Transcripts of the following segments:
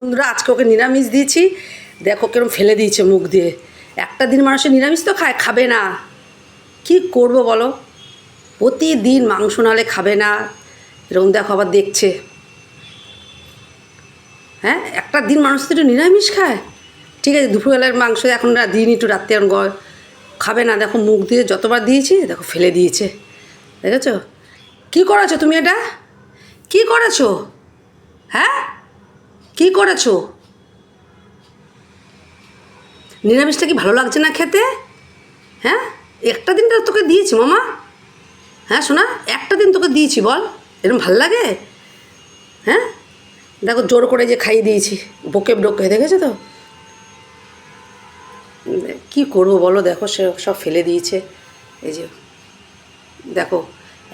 বন্ধুরা আজকে ওকে নিরামিষ দিয়েছি, দেখো কিরম ফেলে দিয়েছে মুখ দিয়ে। একটা দিন মানুষের নিরামিষ তো খাবে না, কি করব বলো? প্রতিদিন মাংস নাহলে খাবে না, এরকম দেখো আবার দেখছে। হ্যাঁ, একটা দিন মানুষ তো একটু নিরামিষ খায়, ঠিক আছে দুপুরবেলার মাংস এখন দিইনি, একটু রাত্রে এখন খাবে না। দেখো মুখ দিয়ে যতবার দিয়েছি দেখো ফেলে দিয়েছে, দেখেছো? কী করেছো তুমি? এটা কী করেছো? হ্যাঁ, কী করেছো? নিরামিষটা কি ভালো লাগছে না খেতে? হ্যাঁ, একটা দিন তো তোকে দিয়েছি মামা। হ্যাঁ শোনা, একটা দিন তোকে দিয়েছি, বল এরকম ভাল লাগে? হ্যাঁ, দেখো জোর করে যে খাইয়ে দিয়েছি, বকে বকে, দেখেছো তো? কী করবো বলো, দেখো সে সব ফেলে দিয়েছে। এই যে দেখো,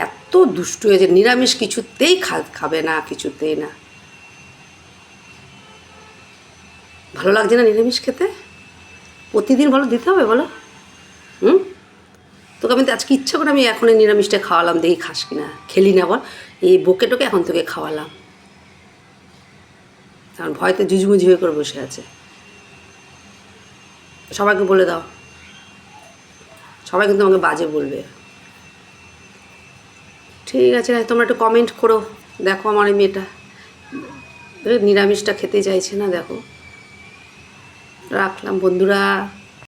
এত দুষ্টু হয়েছে, নিরামিষ কিছুতেই খাবে না, কিছুতেই না। ভালো লাগছে না নিরামিষ খেতে? প্রতিদিন বলো দিতে হবে, বলো? হুম, তোকে আমি তো আজকে ইচ্ছা করে আমি এখন এই নিরামিষটা খাওয়ালাম, দেখি খাস কিনা। খেলি না বল, এই বকে টোকে এখন তোকে খাওয়ালাম, কারণ ভয়তে জুজুমুজি হয়ে করে বসে আছে। সবাইকে বলে দাও, সবাই কিন্তু আমাকে বাজে বলবে। ঠিক আছে, তোমরা একটু কমেন্ট করো। দেখো আমার এই মেয়েটা নিরামিষটা খেতে চাইছে না, দেখো। রাখলাম বন্ধুরা।